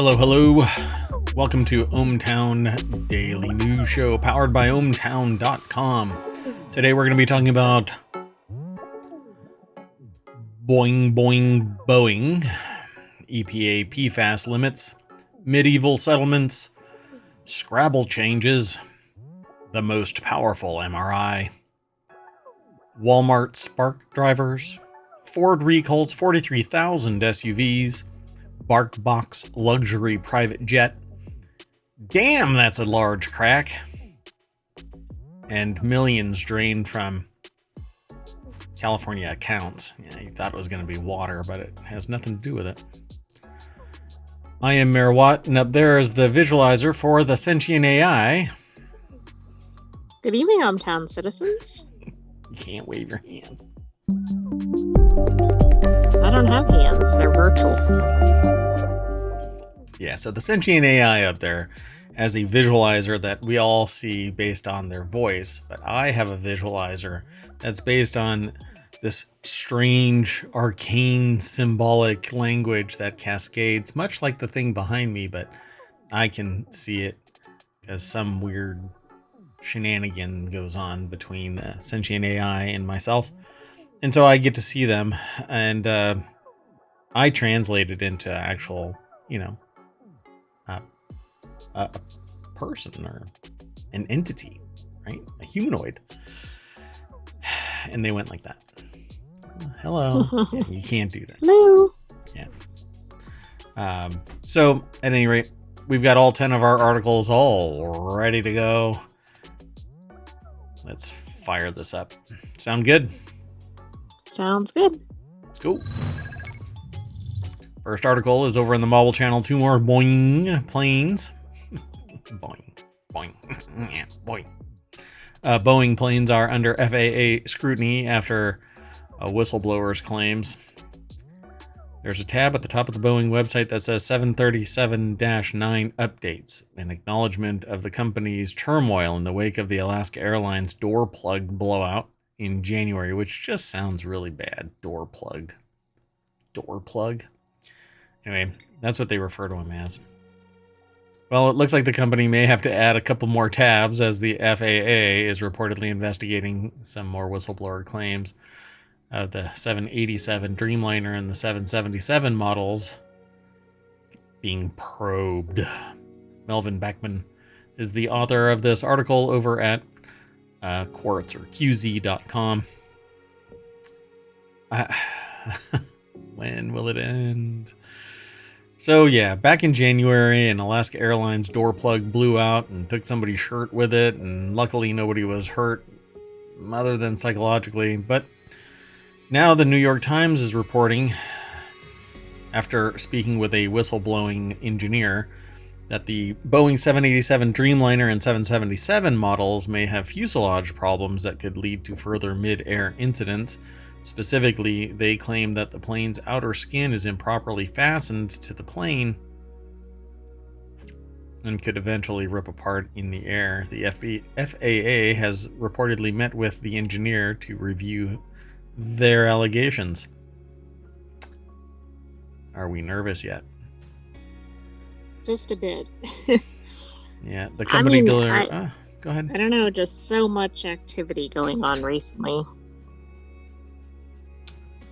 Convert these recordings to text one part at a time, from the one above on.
Hello, hello. Welcome to ohmTown Daily News Show, powered by ohmTown.com. Today we're going to be talking about Boing, Boeing, EPA PFAS limits, medieval settlements, Scrabble changes, the most powerful MRI, Walmart Spark drivers, Ford recalls 43,000 SUVs, Barkbox luxury private jet. Damn, that's a large crack. And millions drained from California accounts. Yeah, you thought it was going to be water, but it has nothing to do with it. I am Mayor Watt, and up there is the visualizer for the sentient AI. Good evening, ohmTown citizens. You can't wave your hands. I don't have hands, they're virtual. Yeah, so the sentient AI up there has a visualizer that we all see based on their voice, but I have a visualizer that's based on this strange, arcane, symbolic language that cascades, much like the thing behind me, but I can see it as some weird shenanigan goes on between sentient AI and myself. And so I get to see them, and I translate it into actual, a person or an entity, right? A humanoid. And they went like that. Hello. Yeah, you can't do that. Hello. Yeah. So at any rate, we've got all 10 of our articles all ready to go. Let's fire this up. Sound good? Sounds good. Let's go. First article is over in the Marvel Channel. 2 more Boing planes. Boing. Yeah, Boing. Boeing planes are under FAA scrutiny after a whistleblower's claims. There's a tab at the top of the Boeing website that says 737-9 updates, an acknowledgement of the company's turmoil in the wake of the Alaska Airlines door plug blowout in January, which just sounds really bad. Door plug. Anyway, that's what they refer to him as. Well, it looks like the company may have to add a couple more tabs as the FAA is reportedly investigating some more whistleblower claims of the 787 Dreamliner and the 777 models being probed. Melvin Beckman is the author of this article over at Quartz or QZ.com. When will it end? So yeah, back in January, an Alaska Airlines door plug blew out and took somebody's shirt with it, and luckily nobody was hurt other than psychologically. But now the New York Times is reporting, after speaking with a whistleblowing engineer, that the Boeing 787 Dreamliner and 777 models may have fuselage problems that could lead to further mid-air incidents. Specifically, they claim that the plane's outer skin is improperly fastened to the plane and could eventually rip apart in the air. The FAA has reportedly met with the engineer to review their allegations. Are we nervous yet? Just a bit. Yeah, the company go ahead. I don't know, just so much activity going on recently.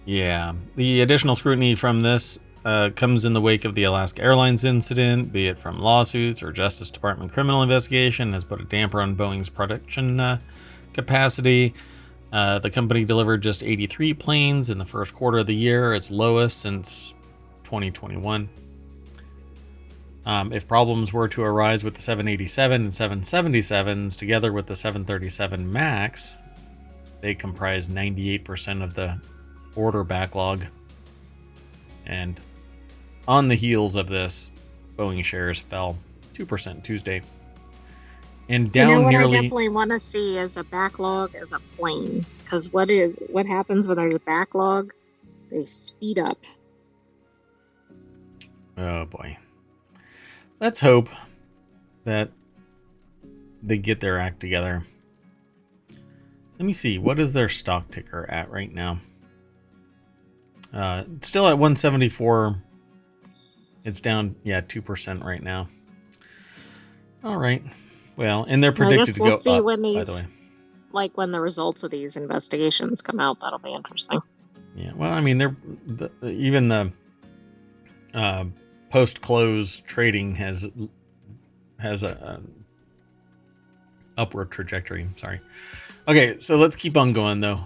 Yeah, the additional scrutiny from this comes in the wake of the Alaska Airlines incident, be it from lawsuits or Justice Department criminal investigation, has put a damper on Boeing's production capacity. The company delivered just 83 planes in the first quarter of the year, its lowest since 2021. If problems were to arise with the 787 and 777s, together with the 737 MAX, they comprise 98% of the order backlog. And on the heels of this, Boeing shares fell 2% Tuesday. And down what nearly... I definitely want to see is a backlog as a plane. Because what happens when there's a backlog? They speed up. Oh boy. Let's hope that they get their act together. Let me see. What is their stock ticker at right now? It's still at 174 It's down, yeah, 2% right now. All right. Well, and they're I predicted guess to we'll go see up, when by the way. when the results of these investigations come out. That'll be interesting. Yeah. Well, I mean, even the post-close trading has a upward trajectory. Sorry. Okay, so let's keep on going though.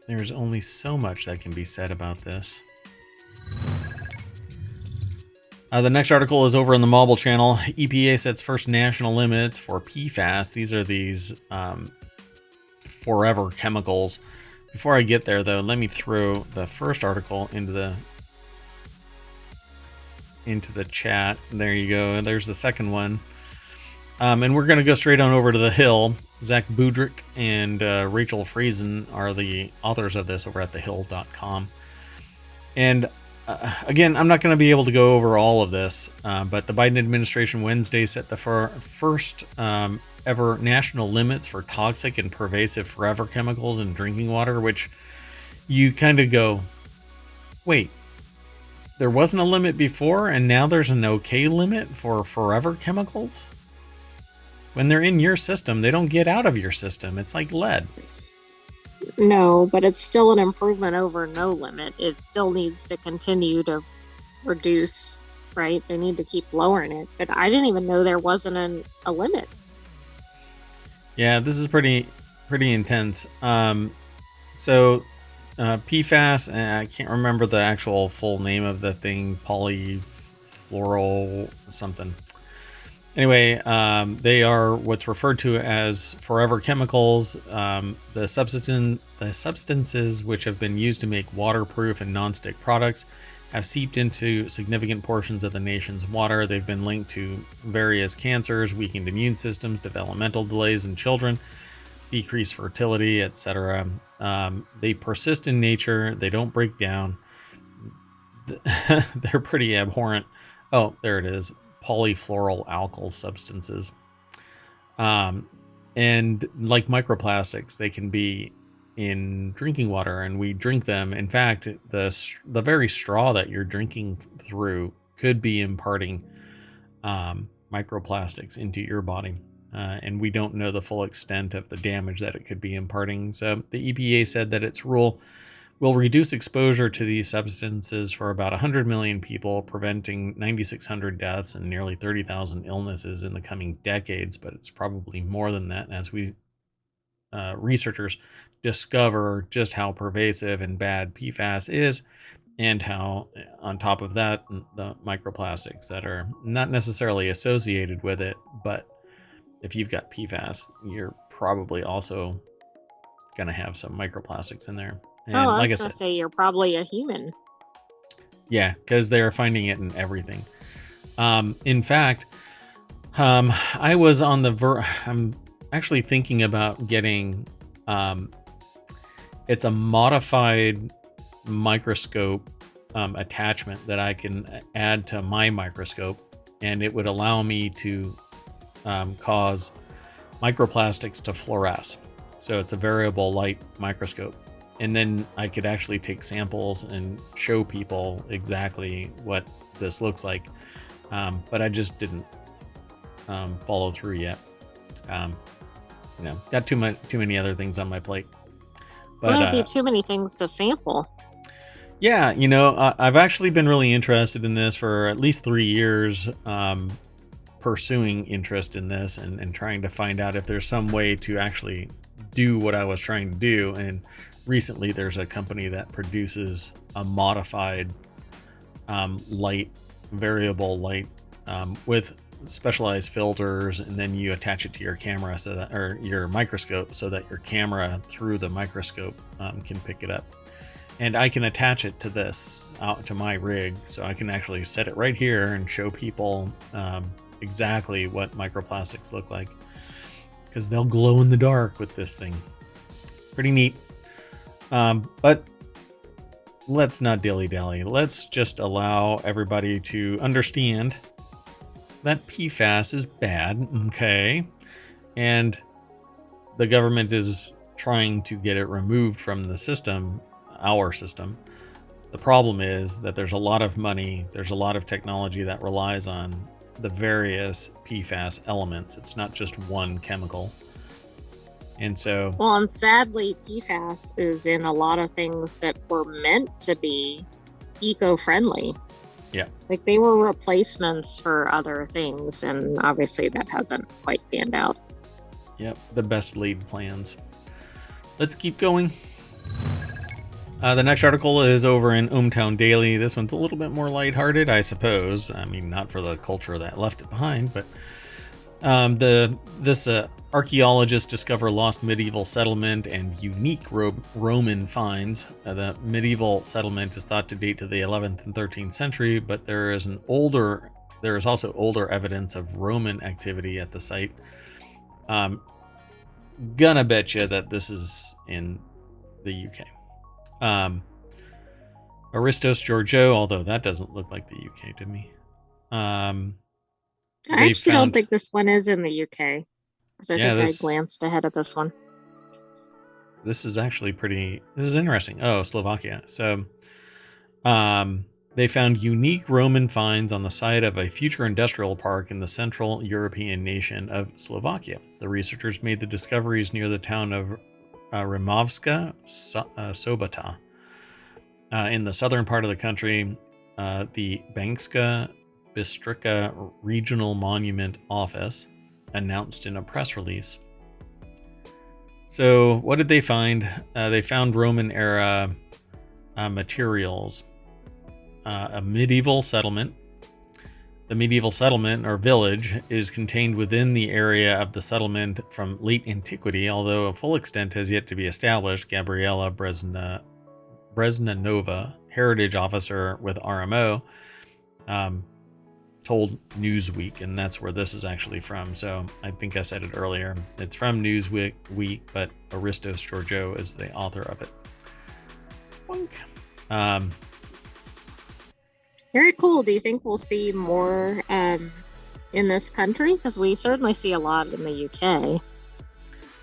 There's only so much that can be said about this. The next article is over in the Mobile channel. EPA sets first national limits for PFAS. These are these forever chemicals. Before I get there, though, let me throw the first article into the chat. There you go. There's the second one. And we're going to go straight on over to the Hill. Zach Budrick and Rachel Friesen are the authors of this over at thehill.com. And again, I'm not going to be able to go over all of this, but the Biden administration Wednesday set the first ever national limits for toxic and pervasive forever chemicals in drinking water, which you kind of go, wait, there wasn't a limit before and now there's an okay limit for forever chemicals? When they're in your system, they don't get out of your system. It's like lead. No, but it's still an improvement over no limit. It still needs to continue to reduce, right? They need to keep lowering it. But I didn't even know there wasn't a limit. Yeah, this is pretty intense. So PFAS, I can't remember the actual full name of the thing, polyfluoral something. Anyway, they are what's referred to as forever chemicals. The substances which have been used to make waterproof and nonstick products have seeped into significant portions of the nation's water. They've been linked to various cancers, weakened immune systems, developmental delays in children, decreased fertility, etc. They persist in nature. They don't break down. They're pretty abhorrent. Oh, there it is. Polyfluoral alkyl substances. And like microplastics, they can be in drinking water and we drink them. In fact, the very straw that you're drinking through could be imparting microplastics into your body. And we don't know the full extent of the damage that it could be imparting. So the EPA said that its rule will reduce exposure to these substances for about 100 million people, preventing 9,600 deaths and nearly 30,000 illnesses in the coming decades. But it's probably more than that as we researchers discover just how pervasive and bad PFAS is, and how, on top of that, the microplastics that are not necessarily associated with it, but if you've got PFAS, you're probably also going to have some microplastics in there. And I like was I going said, to say you're probably a human. Yeah, because they're finding it in everything. In fact, I was on the I'm actually thinking about getting it's a modified microscope attachment that I can add to my microscope, and it would allow me to cause microplastics to fluoresce. So it's a variable light microscope. And then I could actually take samples and show people exactly what this looks like. But I just didn't follow through yet. Got too many other things on my plate. But That'd be too many things to sample. Yeah, I've actually been really interested in this for at least 3 years, pursuing interest in this and trying to find out if there's some way to actually do what I was trying to do. And recently there's a company that produces a modified variable light with specialized filters, and then you attach it to your camera or your microscope so that your camera through the microscope can pick it up. And I can attach it to this out to my rig, so I can actually set it right here and show people exactly what microplastics look like, because they'll glow in the dark with this thing. Pretty neat. But let's not dilly-dally. Let's just allow everybody to understand that PFAS is bad, okay? And the government is trying to get it removed from the system, our system. The problem is that there's a lot of money, there's a lot of technology that relies on the various PFAS elements. It's not just one chemical. And so, Well, and sadly, PFAS is in a lot of things that were meant to be eco-friendly. yeah, Like they were replacements for other things, and obviously that hasn't quite panned out. yep, the best laid plans. Let's keep going. The next article is over in ohmTown Daily. This one's a little bit more lighthearted, I suppose. I mean, not for the culture that left it behind, but this archaeologists discover lost medieval settlement and unique Roman finds. The medieval settlement is thought to date to the 11th and 13th century, but there is also older evidence of Roman activity at the site. Gonna bet you that this is in the UK. Aristos Georgiou, although that doesn't look like the UK to me. I actually don't think this one is in the UK because I think I this glanced ahead of this one. this is actually this is interesting. Oh, Slovakia. So, they found unique Roman finds on the site of a future industrial park in the central European nation of Slovakia. The researchers made the discoveries near the town of Rimovska Sobota. In the southern part of the country, the Bankska Bystrica Regional Monument Office announced in a press release. So, what did they find? They found Roman era materials, a medieval settlement. The medieval settlement or village is contained within the area of the settlement from late antiquity, although a full extent has yet to be established. Gabriela Bresnanova, heritage officer with RMO, told Newsweek, and that's where this is actually from. So I think I said it earlier. It's from Newsweek, but Aristos Georgiou is the author of it. Boink. Very cool. Do you think we'll see more in this country? Because we certainly see a lot in the UK.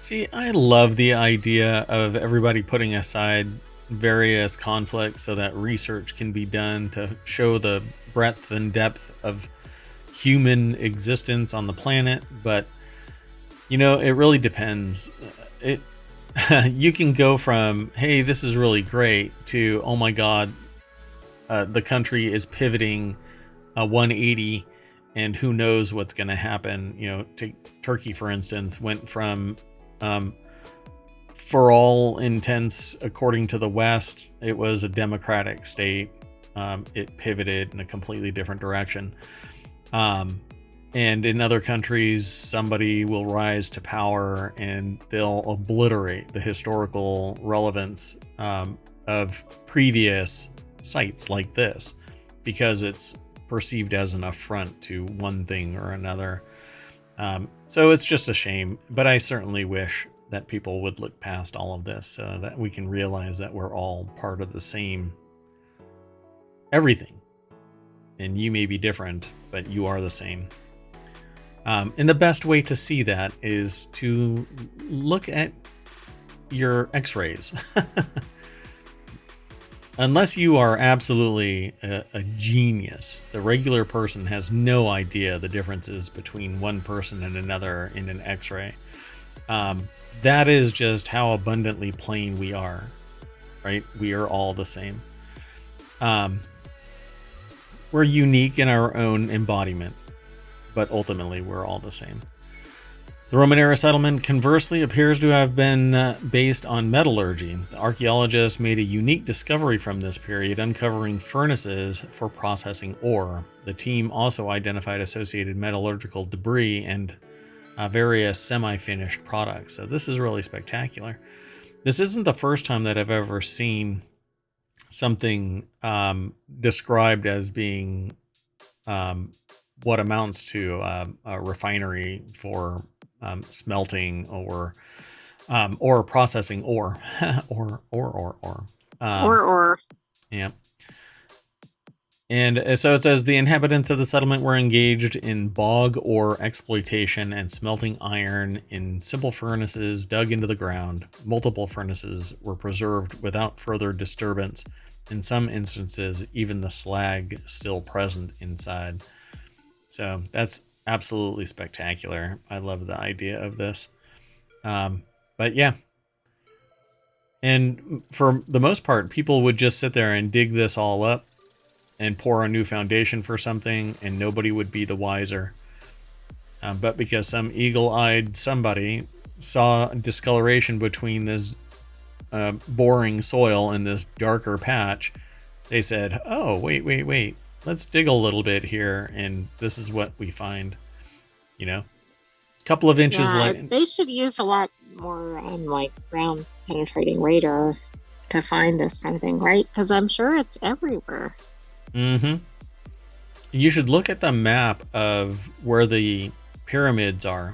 See, I love the idea of everybody putting aside various conflicts so that research can be done to show the breadth and depth of human existence on the planet. But it really depends. You can go from, hey, this is really great, to, oh my god, the country is pivoting 180 and who knows what's going to happen. Turkey, for instance, went from for all intents, according to the West, it was a democratic state. It pivoted in a completely different direction. And in other countries, somebody will rise to power and they'll obliterate the historical relevance of previous sites like this because it's perceived as an affront to one thing or another. So it's just a shame, but I certainly wish that people would look past all of this so that we can realize that we're all part of the same everything. And you may be different, but you are the same. And the best way to see that is to look at your x-rays. Unless you are absolutely a genius, the regular person has no idea the differences between one person and another in an x-ray. That is just how abundantly plain we are, right? We are all the same. We're unique in our own embodiment, but ultimately we're all the same. The Roman era settlement, conversely, appears to have been based on metallurgy. The archaeologists made a unique discovery from this period, uncovering furnaces for processing ore. The team also identified associated metallurgical debris and various semi-finished products. So this is really spectacular. This isn't the first time that I've ever seen something described as being what amounts to a refinery for smelting or processing ore. Or. Or. Yeah. And so it says the inhabitants of the settlement were engaged in bog ore exploitation and smelting iron in simple furnaces dug into the ground. Multiple furnaces were preserved without further disturbance. In some instances, even the slag still present inside. So that's absolutely spectacular. I love the idea of this. But yeah. And for the most part, people would just sit there and dig this all up and pour a new foundation for something, and nobody would be the wiser. But because some eagle-eyed somebody saw discoloration between this boring soil and this darker patch, they said, oh, wait. Let's dig a little bit here, and this is what we find. You know? A couple of inches Yeah, they should use a lot more like ground penetrating radar to find this kind of thing, right? Because I'm sure it's everywhere. Mm-hmm. You should look at the map of where the pyramids are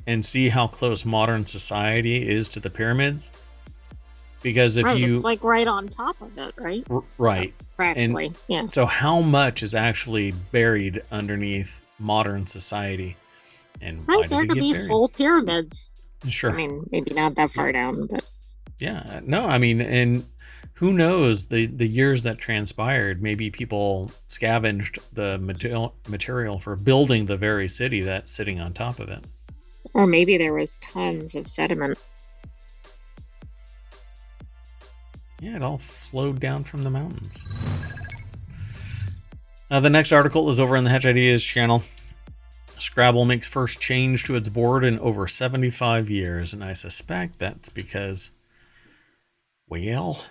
and see how close modern society is to the pyramids. Because if it's like right on top of it, right? Right. Practically, and yeah. So how much is actually buried underneath modern society? And right, there could be buried? Full pyramids. Sure. I mean, maybe not that far down, but... Yeah, no, I mean, and who knows the years that transpired. Maybe people scavenged the material for building the very city that's sitting on top of it. Or maybe there was tons of sediment. Yeah, it all flowed down from the mountains. The next article is over on the Hatch Ideas channel. Scrabble makes first change to its board in over 75 years, and I suspect that's because, well,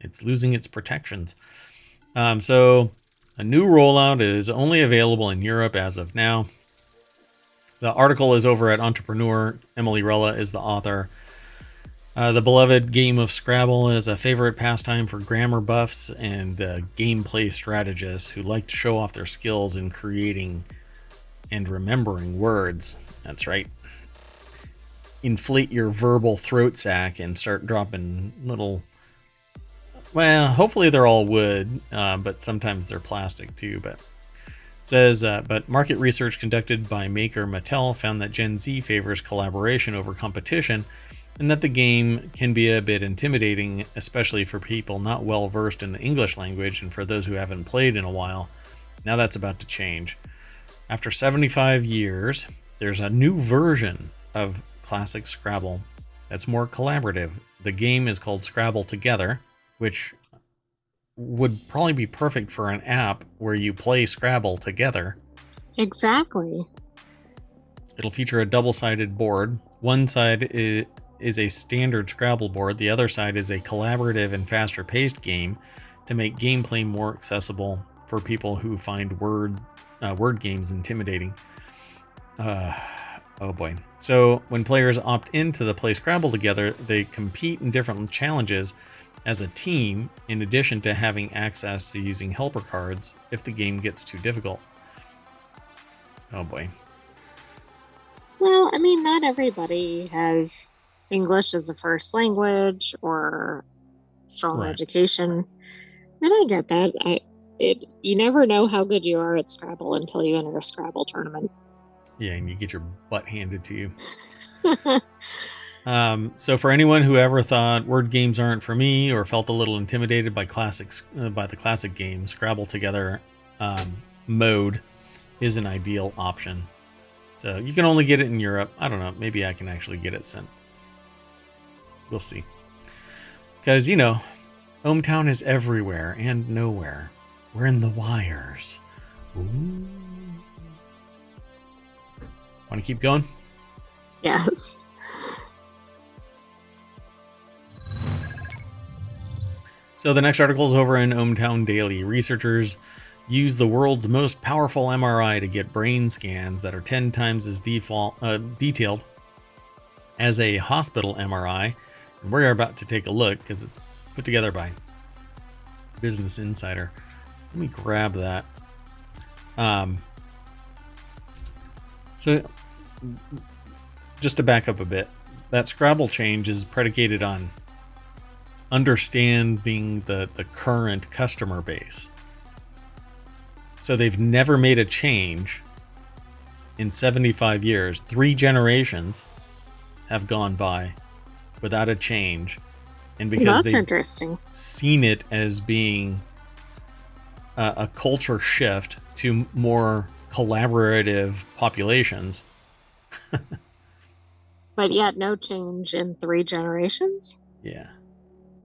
it's losing its protections. So a new rollout is only available in Europe as of now. The article is over at Entrepreneur. Emily Rella is the author. The beloved game of Scrabble is a favorite pastime for grammar buffs and gameplay strategists who like to show off their skills in creating and remembering words. That's right. Inflate your verbal throat sack and start dropping little... Well, hopefully they're all wood, but sometimes they're plastic too. But it says, but market research conducted by maker Mattel found that Gen Z favors collaboration over competition, and that the game can be a bit intimidating, especially for people not well versed in the English language and for those who haven't played in a while. Now that's about to change. After 75 years, there's a new version of classic Scrabble that's more collaborative. The game is called Scrabble Together, which would probably be perfect for an app where you play Scrabble together. Exactly. It'll feature a double-sided board. One side is a standard Scrabble board. The other side is a collaborative and faster-paced game to make gameplay more accessible for people who find word games intimidating. Oh boy. So when players opt into the Play Scrabble Together, they compete in different challenges as a team, in addition to having access to using helper cards if the game gets too difficult. Oh boy. Well, I mean, not everybody has English as a first language or strong education. And I get that. You never know how good you are at Scrabble until you enter a Scrabble tournament. Yeah, and you get your butt handed to you. So for anyone who ever thought word games aren't for me or felt a little intimidated by the classic game, Scrabble Together mode is an ideal option. So you can only get it in Europe. I don't know. Maybe I can actually get it sent. We'll see. Because, you know, ohmTown is everywhere and nowhere. We're in the wires. Ooh. Want to keep going? Yes. So the next article is over in ohmTown Daily. Researchers use the world's most powerful MRI to get brain scans that are 10 times as detailed as a hospital MRI. And we're about to take a look because it's put together by Business Insider. Let me grab that. So just to back up a bit, that Scrabble change is predicated on understanding the current customer base. So they've never made a change in 75 years. 3 generations have gone by without a change. And because That's they've interesting. seen it as being a culture shift to more collaborative populations. But yet, no change in 3 generations? Yeah.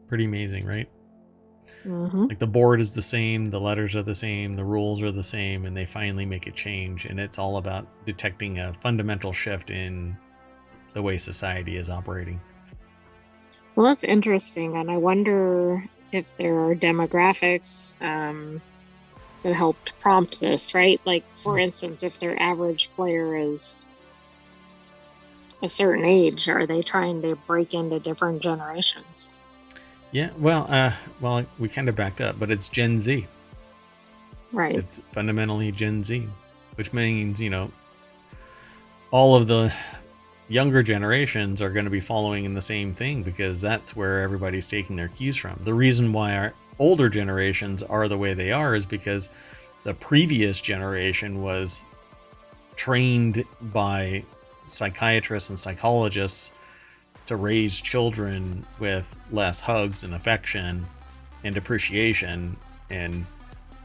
Pretty amazing, right? Mm-hmm. Like the board is the same, the letters are the same, the rules are the same, and they finally make a change. And it's all about detecting a fundamental shift in the way society is operating. Well, that's interesting. And I wonder if there are demographics that helped prompt this, right? Like, for instance, if their average player is a certain age, are they trying to break into different generations? Yeah, well, we kind of backed up, but it's Gen Z. Right. It's fundamentally Gen Z, which means, all of the younger generations are going to be following in the same thing because that's where everybody's taking their cues from. The reason why our older generations are the way they are is because the previous generation was trained by psychiatrists and psychologists to raise children with less hugs and affection and appreciation and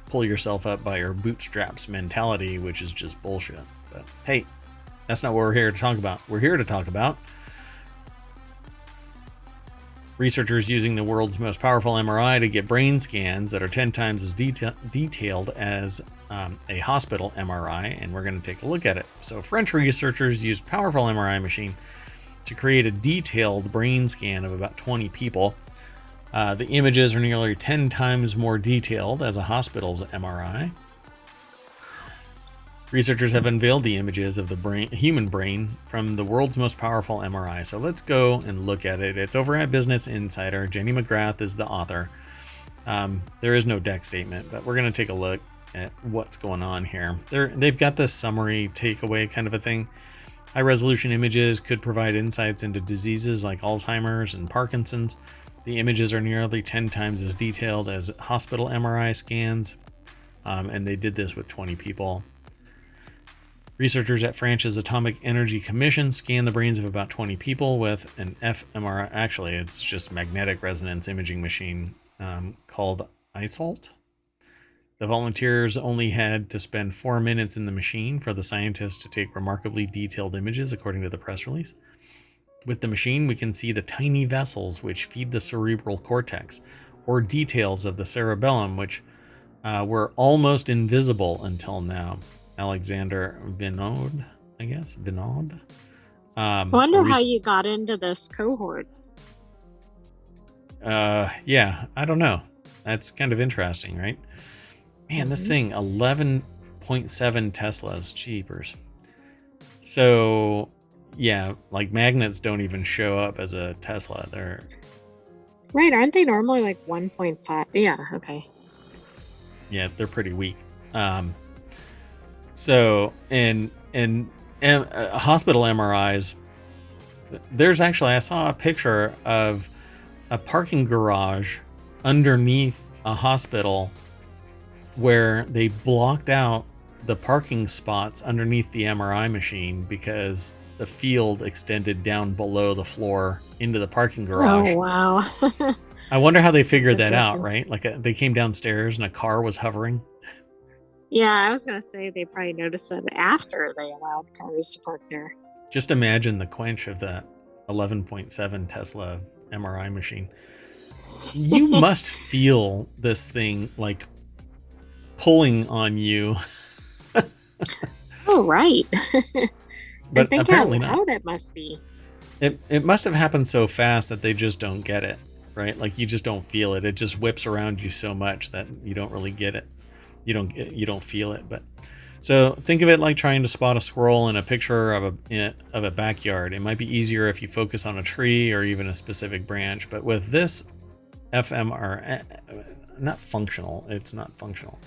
pull yourself up by your bootstraps mentality, which is just bullshit. But hey, that's not what we're here to talk about. We're here to talk about researchers using the world's most powerful MRI to get brain scans that are 10 times as detailed as a hospital MRI, and we're going to take a look at it. So French researchers used powerful MRI machine to create a detailed brain scan of about 20 people. The images are nearly 10 times more detailed as a hospital's MRI. Researchers have unveiled the images of the human brain from the world's most powerful MRI. So let's go and look at it. It's over at Business Insider. Jenny McGrath is the author. There is no deck statement, but we're going to take a look at what's going on here. They've got this summary takeaway kind of a thing. High resolution images could provide insights into diseases like Alzheimer's and Parkinson's. The images are nearly 10 times as detailed as hospital MRI scans, and they did this with 20 people. Researchers at France's Atomic Energy Commission scanned the brains of about 20 people with an fMRI. Actually, it's just magnetic resonance imaging machine called ISALT. The volunteers only had to spend 4 minutes in the machine for the scientists to take remarkably detailed images, according to the press release. With the machine, we can see the tiny vessels which feed the cerebral cortex, or details of the cerebellum, which were almost invisible until now. Alexander Binaud, I guess. Binaud. I wonder how you got into this cohort. Yeah, I don't know. That's kind of interesting, right? Man, this thing, 11.7 Teslas, jeepers. So, yeah, like magnets don't even show up as a Tesla. They're right. Aren't they normally like 1.5? Yeah. Okay. Yeah, they're pretty weak. So, in hospital MRIs, there's actually, I saw a picture of a parking garage underneath a hospital where they blocked out the parking spots underneath the MRI machine because the field extended down below the floor into the parking garage. Oh, wow. I wonder how they figured that out, right? Like they came downstairs and a car was hovering. Yeah, I was going to say they probably noticed that after they allowed cars to park there. Just imagine the quench of that 11.7 Tesla MRI machine. You must feel this thing like pulling on you. Oh, right. But think apparently how not. It must be. It must have happened so fast that they just don't get it, right? Like you just don't feel it. It just whips around you so much that you don't really get it. You don't feel it. But so think of it like trying to spot a squirrel in a picture of a backyard. It might be easier if you focus on a tree or even a specific branch. But with this fMRI, not functional. It's not functional.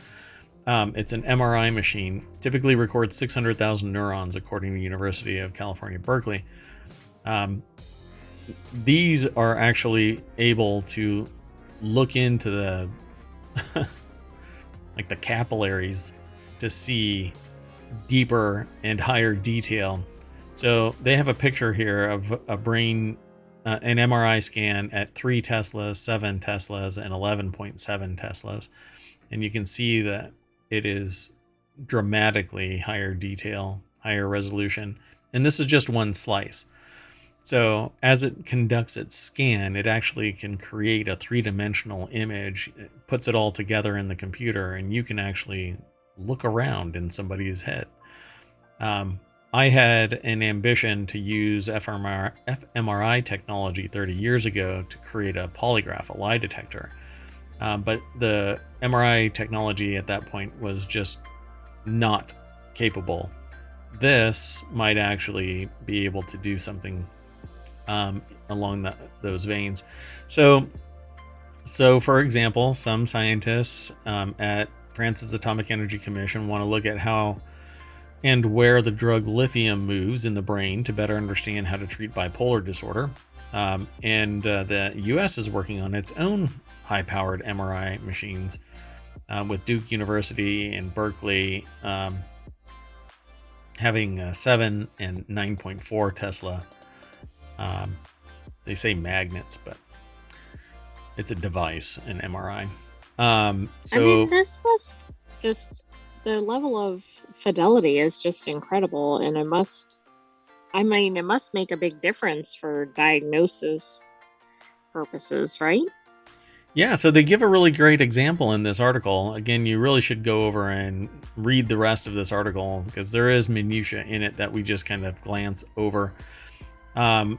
It's an MRI machine. Typically records 600,000 neurons, according to the University of California, Berkeley. These are actually able to look into the like the capillaries to see deeper and higher detail. So they have a picture here of a brain, an MRI scan at 3 Teslas, 7 Teslas, and 11.7 Teslas. And you can see that it is dramatically higher detail, higher resolution. And this is just one slice. So as it conducts its scan, it actually can create a 3-dimensional image. It puts it all together in the computer, and you can actually look around in somebody's head. I had an ambition to use fMRI technology 30 years ago to create a polygraph, a lie detector. But the MRI technology at that point was just not capable. This might actually be able to do something along those veins. So for example, some scientists at France's Atomic Energy Commission want to look at how and where the drug lithium moves in the brain to better understand how to treat bipolar disorder. And the US is working on its own high-powered MRI machines with Duke University and Berkeley having 7 and 9.4 Tesla. They say magnets, but it's a device, an MRI. I mean, this must just, the level of fidelity is just incredible, and it must make a big difference for diagnosis purposes, right? Yeah, so they give a really great example in this article. Again, you really should go over and read the rest of this article because there is minutia in it that we just kind of glance over.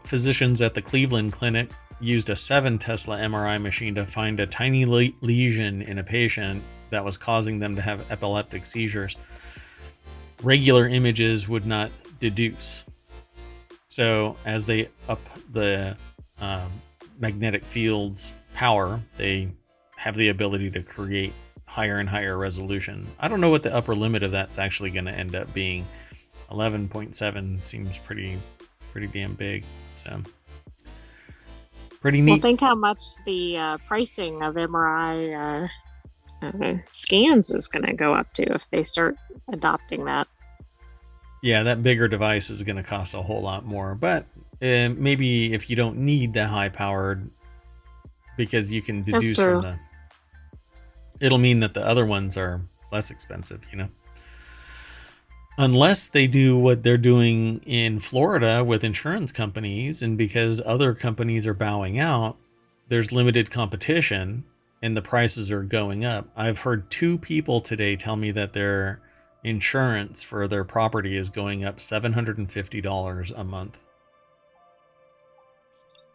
Physicians at the Cleveland Clinic used a 7 Tesla MRI machine to find a tiny lesion in a patient that was causing them to have epileptic seizures. Regular images would not deduce. So as they up the magnetic field's power, they have the ability to create higher and higher resolution. I don't know what the upper limit of that's actually going to end up being. 11.7 seems pretty damn big. So pretty neat. Well, think how much the pricing of MRI scans is going to go up to if they start adopting that. Yeah, that bigger device is going to cost a whole lot more. But maybe if you don't need the high-powered, because you can deduce from the... It'll mean that the other ones are less expensive, you know? Unless they do what they're doing in Florida with insurance companies, and because other companies are bowing out, there's limited competition and the prices are going up. I've heard 2 people today tell me that their insurance for their property is going up $750 a month.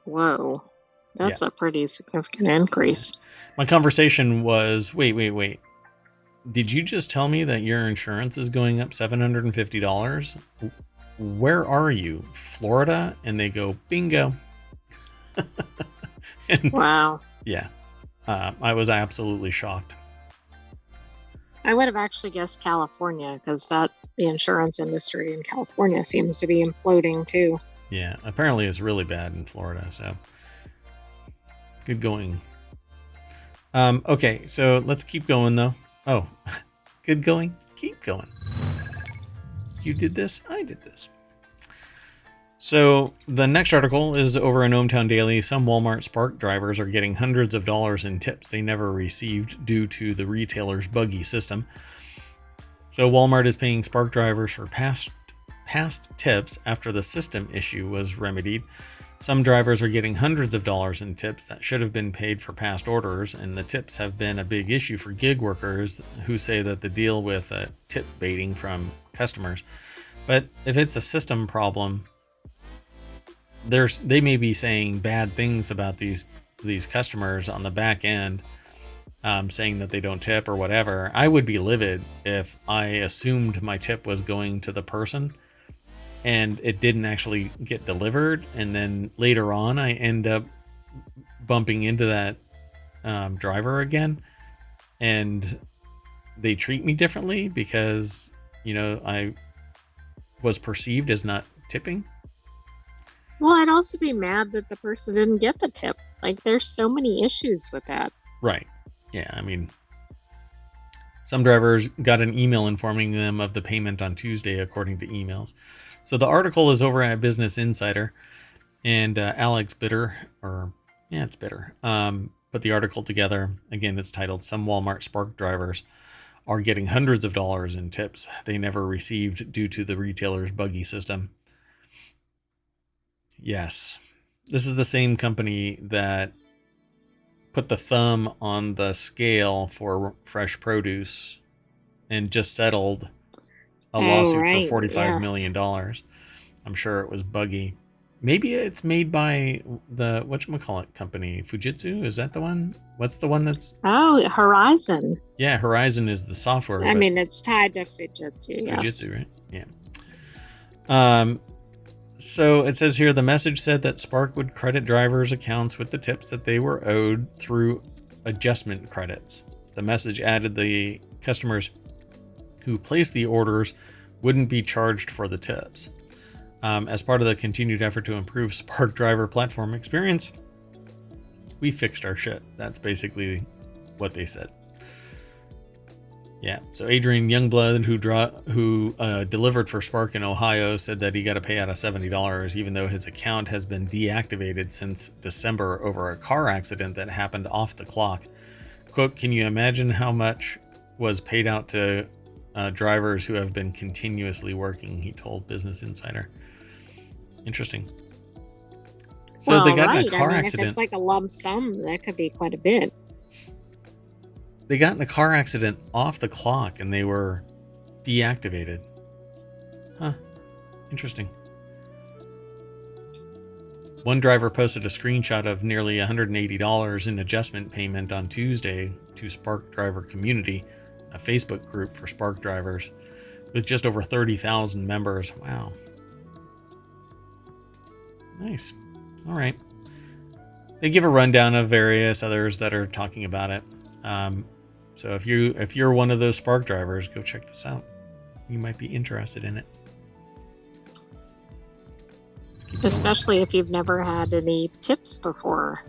Whoa, that's a pretty significant increase. My conversation was, wait. Did you just tell me that your insurance is going up $750? Where are you? Florida? And they go, bingo. And, wow. Yeah. I was absolutely shocked. I would have actually guessed California because the insurance industry in California seems to be imploding too. Yeah, apparently it's really bad in Florida, so good going. Okay, so let's keep going though. Oh, good going, keep going. You did this, I did this. So the next article is over in ohmTown Daily. Some Walmart Spark drivers are getting hundreds of dollars in tips they never received due to the retailer's buggy system. So Walmart is paying Spark drivers for past tips after the system issue was remedied. Some drivers are getting hundreds of dollars in tips that should have been paid for past orders, and the tips have been a big issue for gig workers who say that they deal with tip baiting from customers. But if it's a system problem, they may be saying bad things about these customers on the back end, saying that they don't tip or whatever. I would be livid if I assumed my tip was going to the person and it didn't actually get delivered, and then later on I end up bumping into that driver again and they treat me differently because, you know, I was perceived as not tipping. Well, I'd also be mad that the person didn't get the tip. Like, there's so many issues with that. Right. Yeah, I mean, Some drivers got an email informing them of the payment on Tuesday, according to emails. So the article is over at Business Insider, and Alex Bitter, it's Bitter, put the article together. Again, it's titled "Some Walmart Spark Drivers Are Getting Hundreds of Dollars in Tips They Never Received Due to the Retailer's Buggy System." Yes, this is the same company that put the thumb on the scale for fresh produce and just settled a lawsuit for $45 million. I'm sure it was buggy. Maybe it's made by the whatchamacallit company, Fujitsu. Is that the one? What's the one that's... Oh, Horizon. Yeah, Horizon is the software. I mean, it's tied to Fujitsu. Fujitsu, yes. Right? Yeah. So it says here, the message said that Spark would credit drivers' accounts with the tips that they were owed through adjustment credits. The message added the customers who placed the orders wouldn't be charged for the tips. As part of the continued effort to improve Spark driver platform experience, we fixed our shit. That's basically what they said. Yeah, so Adrian Youngblood, who delivered for Spark in Ohio, said that he got a payout of $70, even though his account has been deactivated since December over a car accident that happened off the clock. Quote, "Can you imagine how much was paid out to drivers who have been continuously working?" he told Business Insider. Interesting. So they got in a car accident. If it's like a lump sum, that could be quite a bit. They got in a car accident off the clock and they were deactivated. Huh. Interesting. One driver posted a screenshot of nearly $180 in adjustment payment on Tuesday to Spark Driver Community, a Facebook group for Spark drivers with just over 30,000 members. Wow. Nice. All right. They give a rundown of various others that are talking about it. So if you're one of those Spark drivers, go check this out. You might be interested in it. Especially if you've never had any tips before.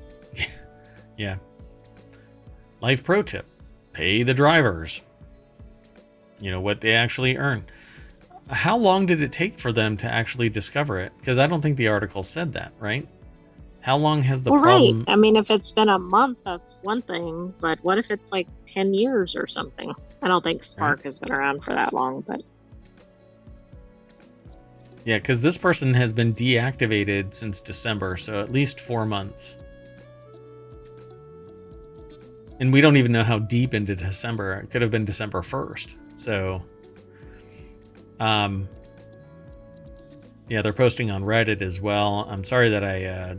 Yeah. Life pro tip: pay the drivers. You know what they actually earn. How long did it take for them to actually discover it? Because I don't think the article said that, right? How long has the problem... Right. I mean, if it's been a month, that's one thing. But what if it's like 10 years or something? I don't think Spark has been around for that long, but... Yeah, because this person has been deactivated since December, so at least 4 months. And we don't even know how deep into December. It could have been December 1st. So... yeah, they're posting on Reddit as well. I'm sorry that I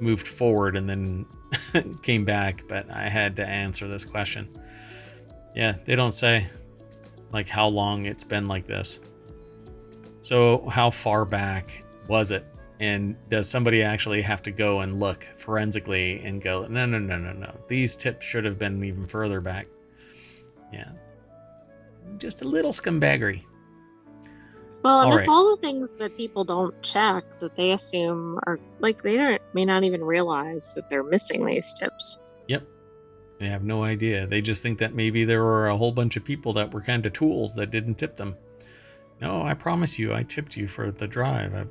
moved forward and then came back, but I had to answer this question. Yeah, they don't say like how long it's been like this. So how far back was it? And does somebody actually have to go and look forensically and go, no. These tips should have been even further back. Yeah. Just a little scumbaggery. Well, and it's all the things that people don't check that they assume are like may not even realize that they're missing these tips. Yep. They have no idea. They just think that maybe there were a whole bunch of people that were kind of tools that didn't tip them. No, I promise you, I tipped you for the drive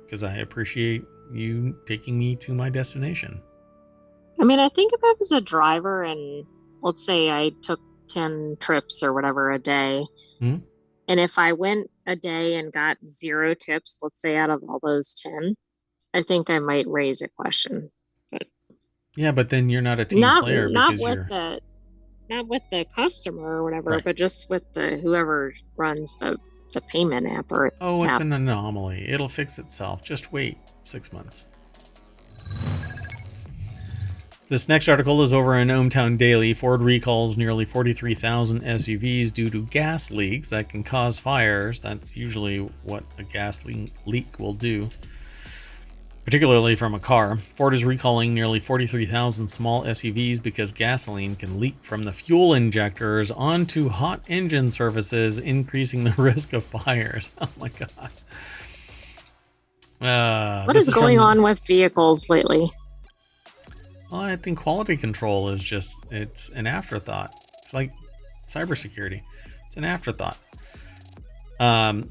because I appreciate you taking me to my destination. I mean, I think if I was a driver and let's say I took 10 trips or whatever a day, Mm-hmm. and if I went a day and got 0 tips, let's say out of all those 10, I think I might raise a question. But yeah, but then you're not a team player because not with the customer or whatever, right. But just with the whoever runs the payment app or it's an anomaly. It'll fix itself. Just wait 6 months. This next article is over in ohmTown Daily. Ford recalls nearly 43,000 SUVs due to gas leaks that can cause fires. That's usually what a gas leak will do, particularly from a car. Ford is recalling nearly 43,000 small SUVs because gasoline can leak from the fuel injectors onto hot engine surfaces, increasing the risk of fires. Oh my God. What is going on with vehicles lately? Well, I think quality control is it's an afterthought. It's like cybersecurity. It's an afterthought.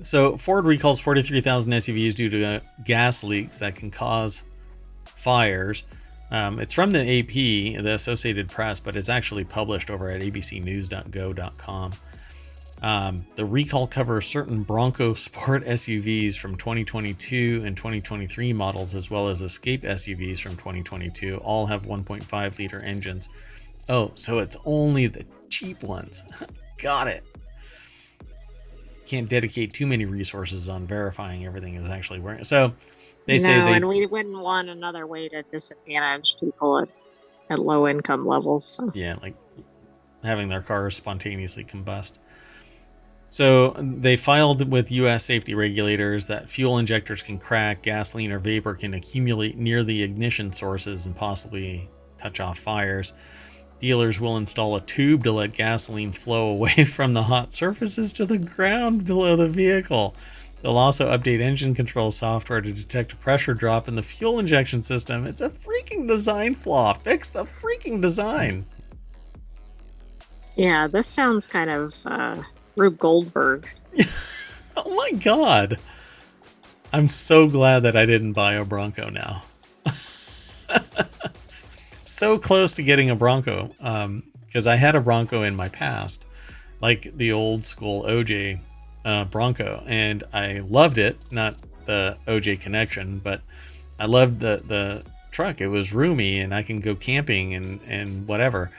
So Ford recalls 43,000 SUVs due to gas leaks that can cause fires. It's from the AP, the Associated Press, but it's actually published over at abcnews.go.com. The recall covers certain Bronco Sport SUVs from 2022 and 2023 models, as well as Escape SUVs from 2022. All have 1.5 liter engines. Oh, so it's only the cheap ones. Got it. Can't dedicate too many resources on verifying everything is actually working. So they say and we wouldn't want another way to disadvantage people at low income levels. So. Yeah, like having their cars spontaneously combust. So they filed with U.S. safety regulators that fuel injectors can crack, gasoline or vapor can accumulate near the ignition sources and possibly touch off fires. Dealers will install a tube to let gasoline flow away from the hot surfaces to the ground below the vehicle. They'll also update engine control software to detect a pressure drop in the fuel injection system. It's a freaking design flaw. Fix the freaking design. Yeah, this sounds kind of Rube Goldberg. Oh my god. I'm so glad that I didn't buy a Bronco now. So close to getting a Bronco, because I had a Bronco in my past, like the old school OJ Bronco, and I loved it. Not the OJ connection, but I loved the truck. It was roomy, and I can go camping and whatever.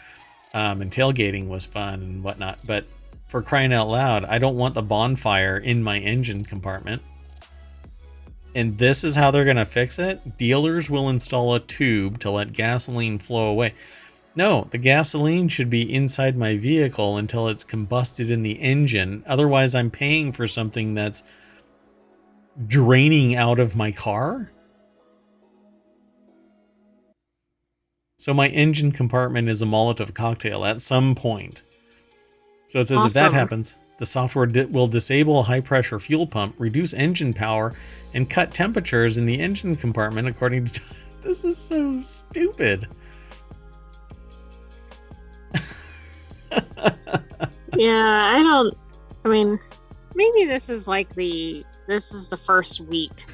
And tailgating was fun and whatnot. But for crying out loud, I don't want the bonfire in my engine compartment. And this is how they're going to fix it? Dealers will install a tube to let gasoline flow away. No, the gasoline should be inside my vehicle until it's combusted in the engine. Otherwise, I'm paying for something that's draining out of my car. So my engine compartment is a Molotov cocktail at some point. So it says If that happens, the software will disable a high-pressure fuel pump, reduce engine power, and cut temperatures in the engine compartment according to... This is so stupid. Yeah, I mean, maybe this is the first week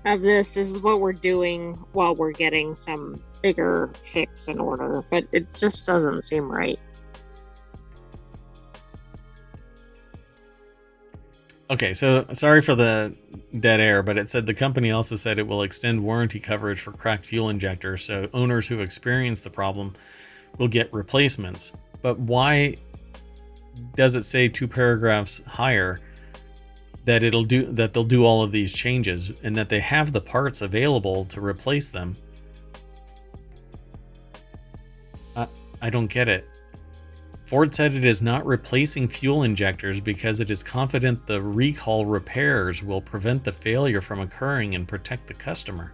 of this. This is what we're doing while we're getting some bigger fix in order, but it just doesn't seem right. Okay, so sorry for the dead air, but it said the company also said it will extend warranty coverage for cracked fuel injectors, so owners who experience the problem will get replacements. But why does it say 2 paragraphs higher that they'll do all of these changes and that they have the parts available to replace them? I don't get it. Ford said it is not replacing fuel injectors because it is confident the recall repairs will prevent the failure from occurring and protect the customer.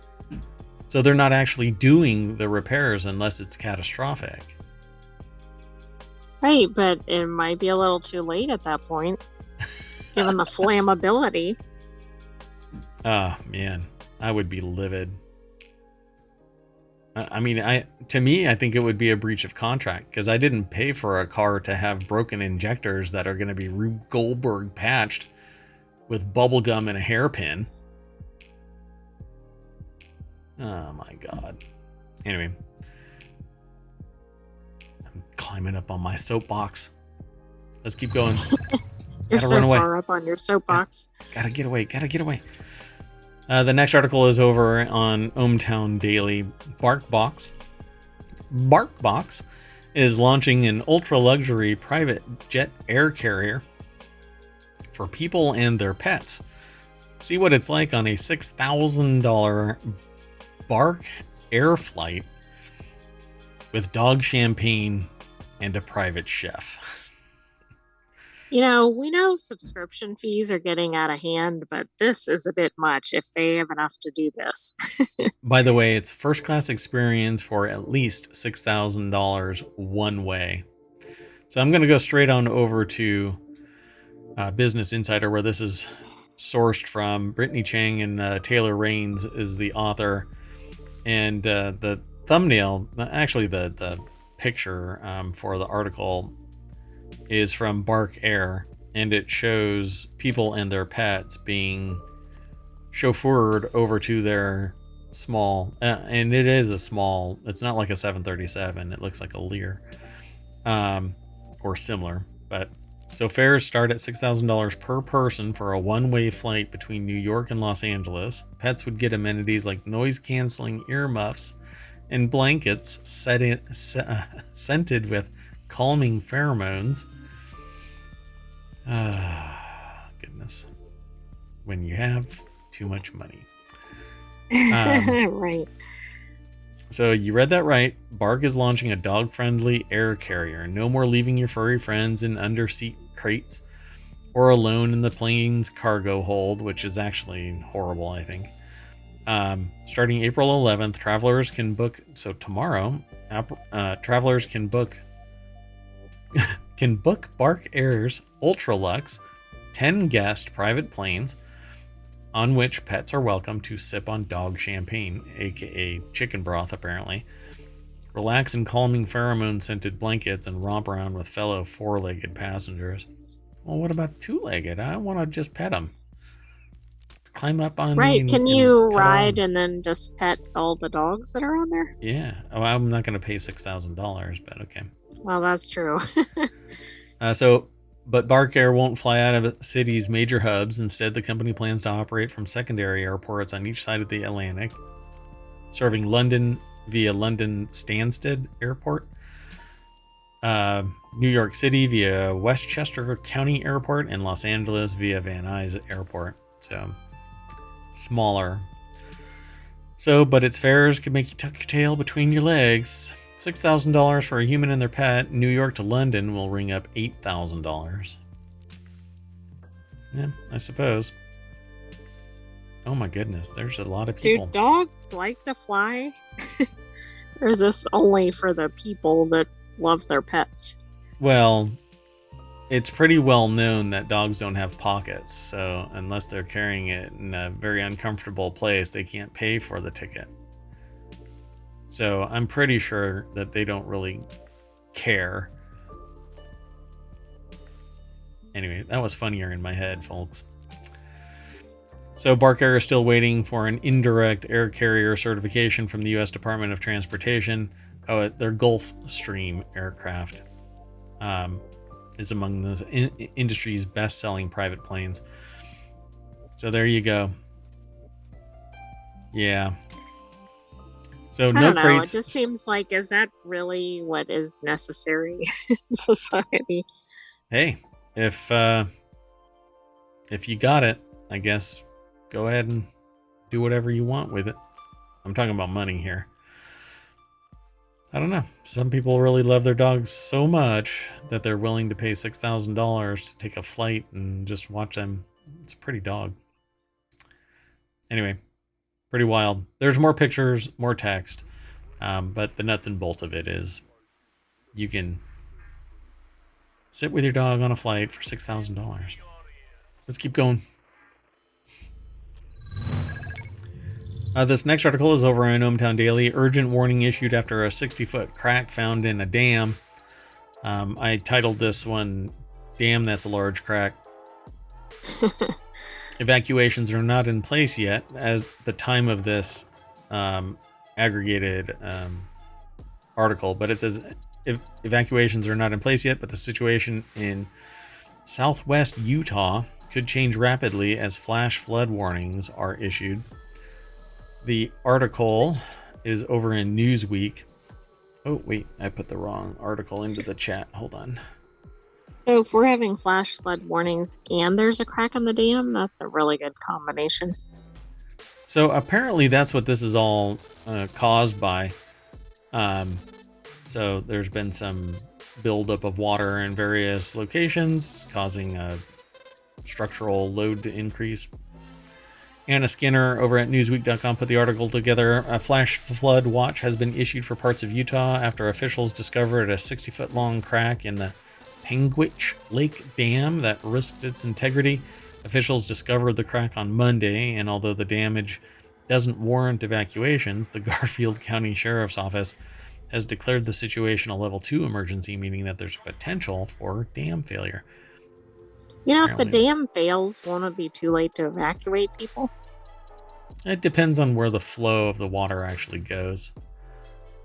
So they're not actually doing the repairs unless it's catastrophic. Right, but it might be a little too late at that point, given the flammability. Oh, man. I would be livid. I mean, I think it would be a breach of contract because I didn't pay for a car to have broken injectors that are going to be Rube Goldberg patched with bubble gum and a hairpin. Oh my god. Anyway, I'm climbing up on my soapbox. Let's keep going. You're so far up on your soapbox. Gotta get away. The next article is over on ohmTown Daily. Barkbox is launching an ultra-luxury private jet air carrier for people and their pets. See what it's like on a $6,000 Bark air flight with dog champagne and a private chef. You know, we know subscription fees are getting out of hand, but this is a bit much if they have enough to do this. By the way, it's first class experience for at least $6,000 one way. So I'm going to go straight on over to Business Insider, where this is sourced from. Brittany Chang and Taylor Raines is the author. And the thumbnail, actually the picture for the article is from Bark Air, and it shows people and their pets being chauffeured over to their small, and it is a small, it's not like a 737, it looks like a Lear, or similar. But so fares start at $6,000 per person for a one-way flight between New York and Los Angeles. Pets would get amenities like noise-canceling earmuffs and blankets scented with calming pheromones. Goodness. When you have too much money. Right. So you read that right. Bark is launching a dog-friendly air carrier. No more leaving your furry friends in under-seat crates or alone in the plane's cargo hold, which is actually horrible, I think. Starting April 11th, travelers can book. So tomorrow, travelers can book Bark Air's Ultralux 10-guest private planes on which pets are welcome to sip on dog champagne, aka chicken broth apparently, relax in calming pheromone-scented blankets, and romp around with fellow four-legged passengers. Well, what about two-legged? I want to just pet them. Climb up on me Right. and Can you cuddle ride on. and then just pet all the dogs that are on there? Yeah. Oh, I'm not going to pay $6,000, but okay. Well, that's true. But Bark Air won't fly out of the city's major hubs. Instead, the company plans to operate from secondary airports on each side of the Atlantic, serving London via London Stansted Airport, New York City via Westchester County Airport, and Los Angeles via Van Nuys Airport. So, smaller. So, but its fares could make you tuck your tail between your legs. $6,000 for a human and their pet. New York to London will ring up $8,000. Yeah, I suppose. Oh my goodness, there's a lot of people. Do dogs like to fly? Or is this only for the people that love their pets? Well, it's pretty well known that dogs don't have pockets, so unless they're carrying it in a very uncomfortable place, they can't pay for the ticket. So I'm pretty sure that they don't really care. Anyway, that was funnier in my head, folks. So Bark Air is still waiting for an indirect air carrier certification from the U.S. Department of Transportation. Oh, their Gulfstream aircraft is among the industry's best-selling private planes. So there you go. Yeah. So I no don't know. crates. It just seems like, is that really what is necessary in society? Hey, if you got it, I guess go ahead and do whatever you want with it. I'm talking about money here. I don't know. Some people really love their dogs so much that they're willing to pay $6,000 to take a flight and just watch them. It's a pretty dog. Anyway, pretty wild. There's more pictures, more text, but the nuts and bolts of it is you can sit with your dog on a flight for $6,000. Let's keep going. This next article is over on ohmTown Daily. Urgent warning issued after a 60-foot crack found in a dam. I titled this one, "Damn, That's a Large Crack." Evacuations are not in place yet as the time of this aggregated article, but it says evacuations are not in place yet, but the situation in southwest Utah could change rapidly as flash flood warnings are issued. The article is over in Newsweek. Oh, wait, I put the wrong article into the chat. Hold on. So if we're having flash flood warnings and there's a crack in the dam, that's a really good combination. So apparently that's what this is all caused by. So there's been some buildup of water in various locations, causing a structural load to increase. Anna Skinner over at Newsweek.com put the article together. A flash flood watch has been issued for parts of Utah after officials discovered a 60-foot long crack in the Panguitch Lake Dam that risked its integrity. Officials discovered the crack on Monday, and although the damage doesn't warrant evacuations, the Garfield County Sheriff's Office has declared the situation a level 2 emergency, meaning that there's a potential for dam failure. If the Apparently, dam fails, won't it be too late to evacuate people? it depends on where the flow of the water actually goes.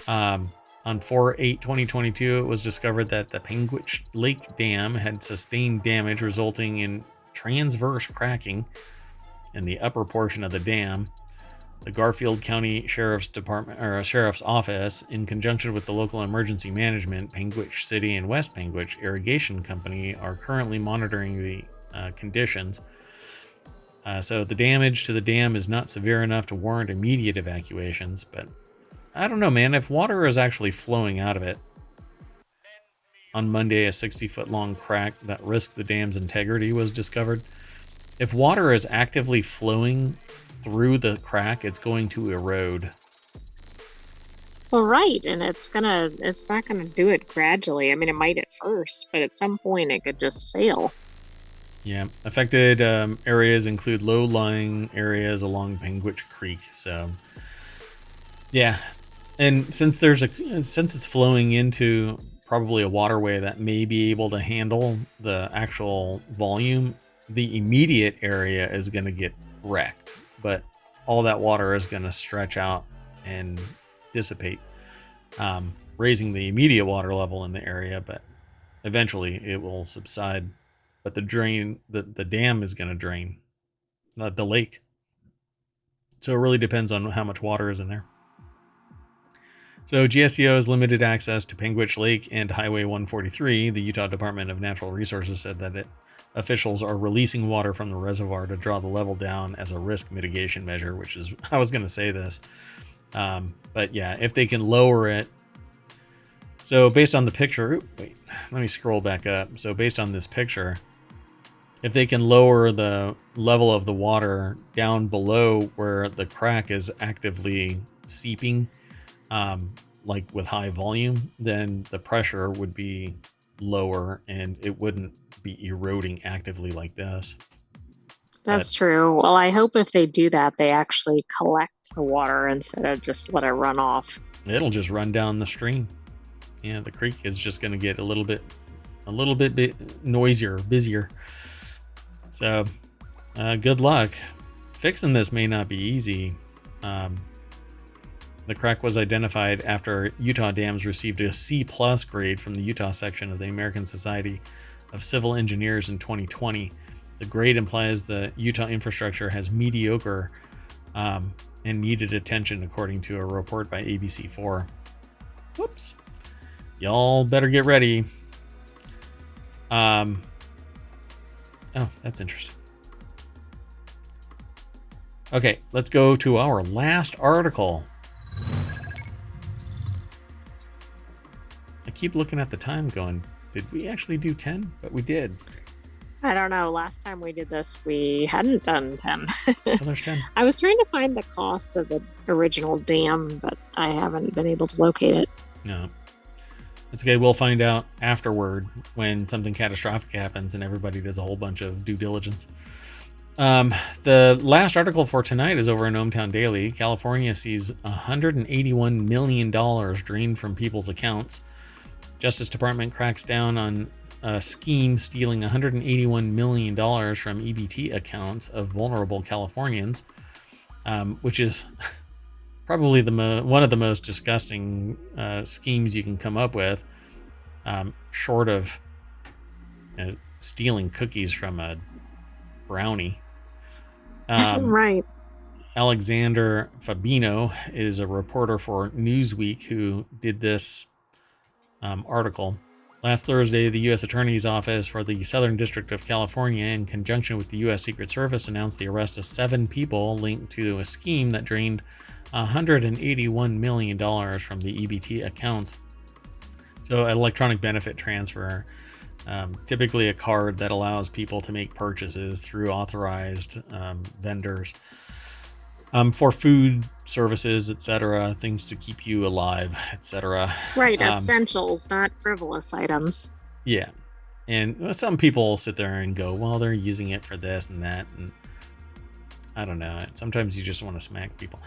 On 4/8/2022, it was discovered that the Penguich Lake Dam had sustained damage resulting in transverse cracking in the upper portion of the dam. The Garfield County Sheriff's Department or Sheriff's Office, in conjunction with the local emergency management, Penguich City and West Penguich Irrigation Company, are currently monitoring the conditions. So the damage to the dam is not severe enough to warrant immediate evacuations, but I don't know, man. If water is actually flowing out of it, on Monday, a 60-foot long crack that risked the dam's integrity was discovered. If water is actively flowing through the crack, it's going to erode. Well, right, and it's not gonna do it gradually. I mean, it might at first, but at some point it could just fail. Yeah, affected areas include low-lying areas along Penguich Creek. So, yeah, and since it's flowing into probably a waterway that may be able to handle the actual volume, the immediate area is going to get wrecked, but all that water is going to stretch out and dissipate, raising the immediate water level in the area, but eventually it will subside. But the dam is going to drain the lake. So it really depends on how much water is in there. So GSCO has limited access to Penguich Lake and Highway 143. The Utah Department of Natural Resources said that officials are releasing water from the reservoir to draw the level down as a risk mitigation measure, which is, I was going to say this. But yeah, if they can lower it. So based on the picture, wait, let me scroll back up. So based on this picture, if they can lower the level of the water down below where the crack is actively seeping, like with high volume, then the pressure would be lower and it wouldn't be eroding actively like this. That's true. Well, I hope if they do that, they actually collect the water instead of just let it run off. It'll just run down the stream. Yeah, the creek is just going to get a little bit noisier, busier. So, good luck. Fixing this may not be easy. The crack was identified after Utah Dams received a C+ grade from the Utah section of the American Society of Civil Engineers in 2020. The grade implies the Utah infrastructure has mediocre and needed attention, according to a report by ABC4. Whoops. Y'all better get ready. Oh, that's interesting. Okay, let's go to our last article. I keep looking at the time going, did we actually do 10? But we did. I don't know. Last time we did this, we hadn't done 10. Oh, there's 10. I was trying to find the cost of the original dam, but I haven't been able to locate it. No. It's okay. We'll find out afterward when something catastrophic happens and everybody does a whole bunch of due diligence. The last article for tonight is over in ohmTown Daily. California sees $181 million drained from people's accounts. Justice Department cracks down on a scheme stealing $181 million from EBT accounts of vulnerable Californians, which is probably one of the most disgusting schemes you can come up with, short of stealing cookies from a brownie. Right. Alexander Fabino is a reporter for Newsweek who did this article. Last Thursday, the U.S. Attorney's Office for the Southern District of California, in conjunction with the U.S. Secret Service, announced the arrest of 7 people linked to a scheme that drained $181 million from the EBT accounts. So, electronic benefit transfer, typically a card that allows people to make purchases through authorized vendors for food, services, etc., things to keep you alive, etc. Right, essentials, not frivolous items. Yeah. And some people sit there and go, well, they're using it for this and that. And I don't know. Sometimes you just want to smack people.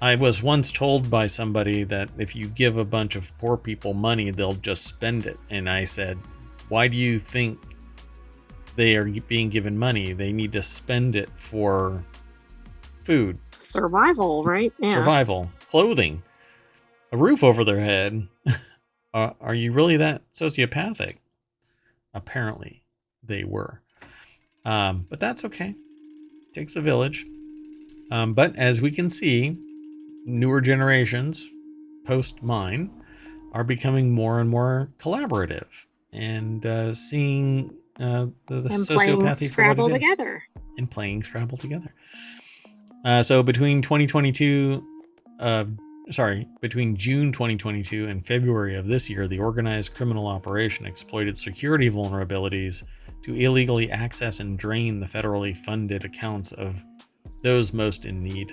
I was once told by somebody that if you give a bunch of poor people money, they'll just spend it. And I said, why do you think they are being given money? They need to spend it for food, Survival, right? Yeah. survival, clothing, a roof over their head. Are you really that sociopathic? Apparently, they were. But that's okay. Takes a village. But as we can see, newer generations, post mine, are becoming more and more collaborative and seeing the And playing sociopathy for what it Scrabble is, together. and playing Scrabble together. So between 2022, between June 2022 and February of this year, the organized criminal operation exploited security vulnerabilities to illegally access and drain the federally funded accounts of those most in need.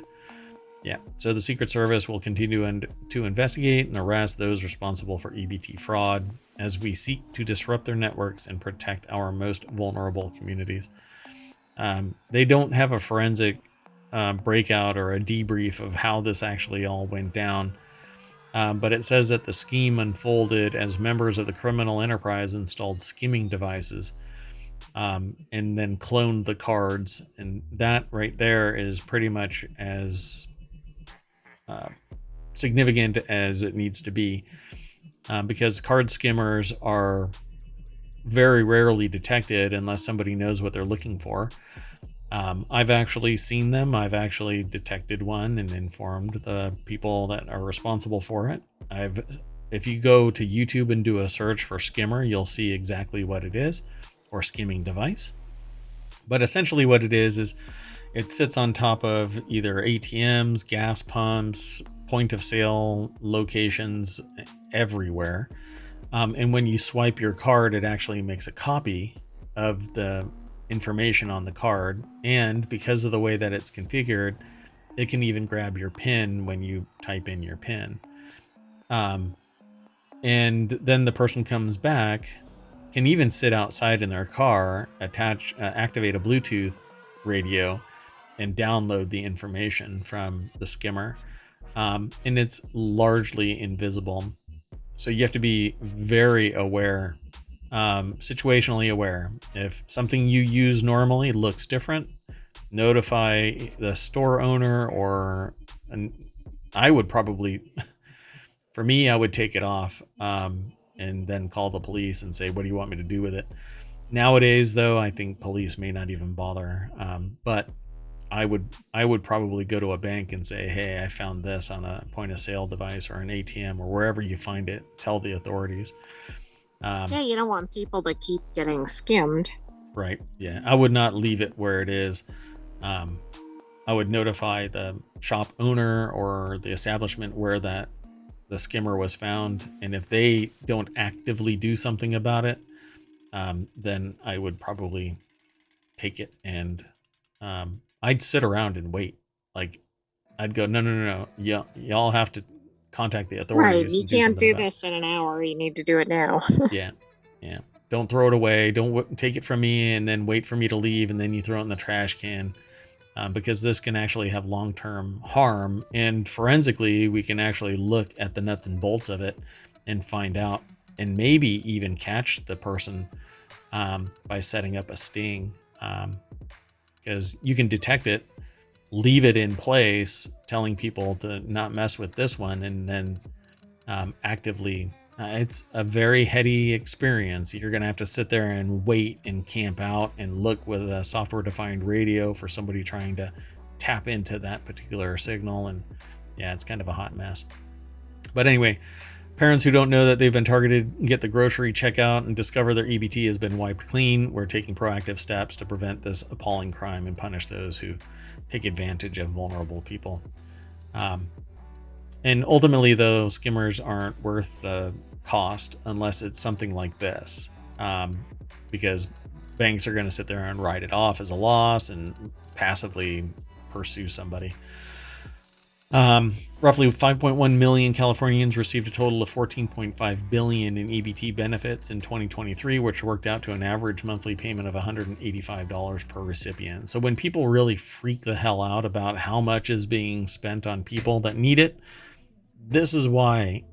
Yeah, so the Secret Service will continue to investigate and arrest those responsible for EBT fraud as we seek to disrupt their networks and protect our most vulnerable communities. They don't have a forensic breakout or a debrief of how this actually all went down, but it says that the scheme unfolded as members of the criminal enterprise installed skimming devices and then cloned the cards, and that right there is pretty much as significant as it needs to be, because card skimmers are very rarely detected unless somebody knows what they're looking for. I've actually seen them. I've actually detected one and informed the people that are responsible for it. If you go to YouTube and do a search for skimmer, you'll see exactly what it is, or skimming device. But essentially what it is it sits on top of either ATMs, gas pumps, point of sale locations everywhere. And when you swipe your card, it actually makes a copy of the information on the card. And because of the way that it's configured, it can even grab your PIN when you type in your PIN. And then the person comes back, can even sit outside in their car, activate a Bluetooth radio, and download the information from the skimmer. And it's largely invisible. So you have to be very aware, situationally aware. If something you use normally looks different, notify the store owner, and I would probably, for me, I would take it off and then call the police and say, what do you want me to do with it? Nowadays, though, I think police may not even bother. But I would probably go to a bank and say, hey, I found this on a point of sale device or an ATM or wherever you find it. Tell the authorities. Yeah, you don't want people to keep getting skimmed. Right. Yeah. I would not leave it where it is. I would notify the shop owner or the establishment where the skimmer was found. And if they don't actively do something about it, then I would probably take it and I'd sit around and wait. Like, I'd go, no. Y'all have to contact the Right. authorities You and do can't something do about it. this in an hour. You need to do it now. Yeah. Yeah. Don't throw it away. Don't take it from me and then wait for me to leave and then you throw it in the trash can, because this can actually have long-term harm. And forensically, we can actually look at the nuts and bolts of it and find out and maybe even catch the person by setting up a sting, because you can detect it, leave it in place, telling people to not mess with this one, and then actively. It's a very heady experience. You're going to have to sit there and wait and camp out and look with a software defined radio for somebody trying to tap into that particular signal. And yeah, it's kind of a hot mess. But anyway, parents who don't know that they've been targeted get the grocery checkout and discover their EBT has been wiped clean. We're taking proactive steps to prevent this appalling crime and punish those who take advantage of vulnerable people. And ultimately, though, skimmers aren't worth the cost unless it's something like this, because banks are going to sit there and write it off as a loss and passively pursue somebody. Roughly 5.1 million Californians received a total of 14.5 billion in EBT benefits in 2023, which worked out to an average monthly payment of $185 per recipient. So when people really freak the hell out about how much is being spent on people that need it, this is why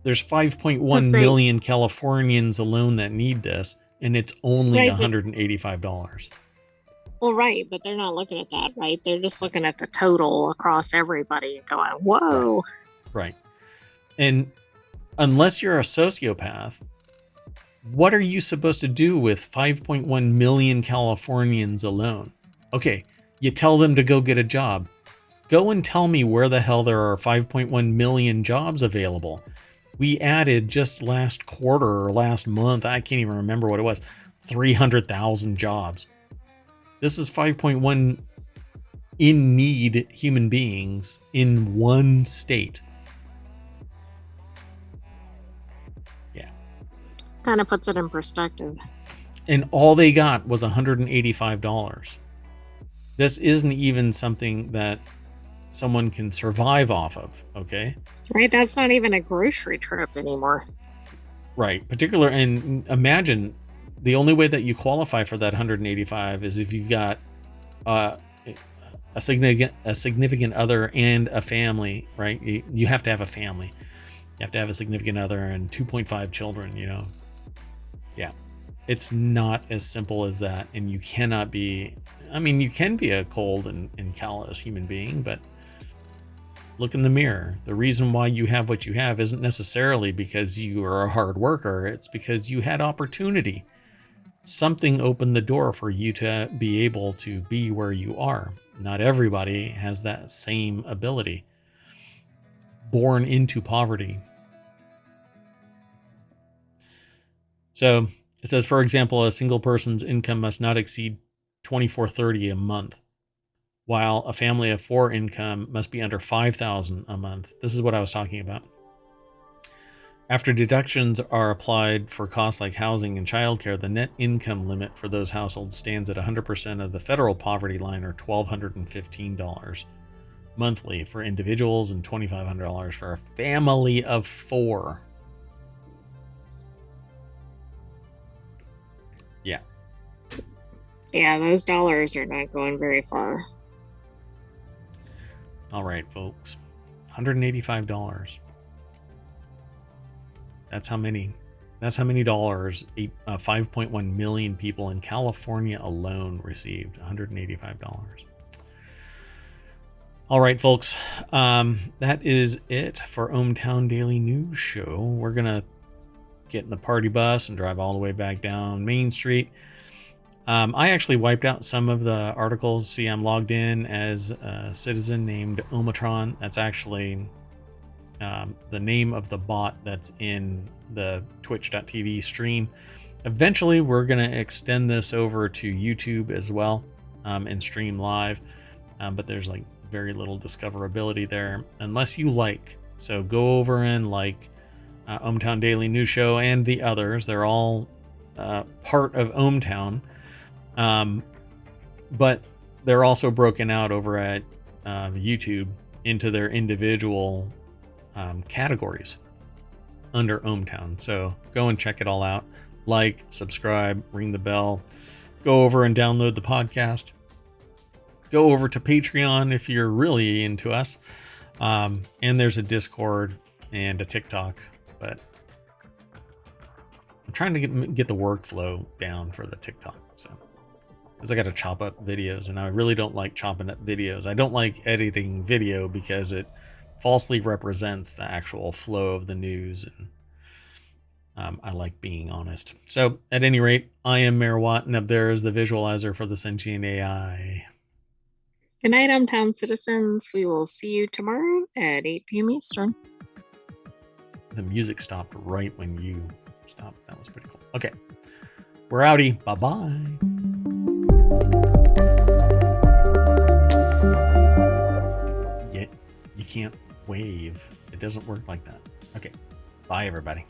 there's 5.1 million Californians alone that need this, and it's only $185. Well, right, but they're not looking at that, right? They're just looking at the total across everybody and going, whoa. Right. And unless you're a sociopath, what are you supposed to do with 5.1 million Californians alone? Okay, you tell them to go get a job. Go and tell me where the hell there are 5.1 million jobs available. We added just last quarter or last month, I can't even remember what it was, 300,000 jobs. This is 5.1 in need human beings in one state. Yeah. Kind of puts it in perspective. And all they got was $185. This isn't even something that someone can survive off of, okay? Right, that's not even a grocery trip anymore. Right, and imagine the only way that you qualify for that 185 is if you've got a significant other and a family, right? You have to have a family. You have to have a significant other and 2.5 children, you know? Yeah. It's not as simple as that. And you cannot be, I mean, you can be a cold and callous human being, but look in the mirror. The reason why you have what you have isn't necessarily because you are a hard worker. It's because you had opportunity. Something opened the door for you to be able to be where you are. Not everybody has that same ability. Born into poverty. So it says, for example, a single person's income must not exceed $24.30 a month, while a family of 4 income must be under $5,000 a month. This is what I was talking about. After deductions are applied for costs like housing and childcare, the net income limit for those households stands at 100% of the federal poverty line, or $1,215 monthly for individuals and $2,500 for a family of 4. Yeah. Yeah, those dollars are not going very far. All right, folks. $185. That's how many dollars 5.1 million people in California alone received. $185. All right, folks. That is it for ohmTown Daily News Show. We're going to get in the party bus and drive all the way back down Main Street. I actually wiped out some of the articles. See, I'm logged in as a citizen named ohmTown. That's actually the name of the bot that's in the twitch.tv stream. Eventually, we're going to extend this over to YouTube as well and stream live. But there's like very little discoverability there unless you like. So go over and like ohmTown Daily News Show and the others. They're all part of ohmTown. But they're also broken out over at YouTube into their individual categories under ohmTown. So go and check it all out. Like, subscribe, ring the bell, go over and download the podcast. Go over to Patreon if you're really into us. And there's a Discord and a TikTok, but I'm trying to get the workflow down for the TikTok. So, because I got to chop up videos, and I really don't like chopping up videos. I don't like editing video because it falsely represents the actual flow of the news, and I like being honest. So, at any rate, I am Mayor Watt, and up there is the visualizer for the sentient AI. Good night, ohmTown citizens. We will see you tomorrow at 8 p.m. Eastern. The music stopped right when you stopped. That was pretty cool. Okay. We're outie. Bye-bye. Yeah, you can't wave. It doesn't work like that. Okay. Bye, everybody.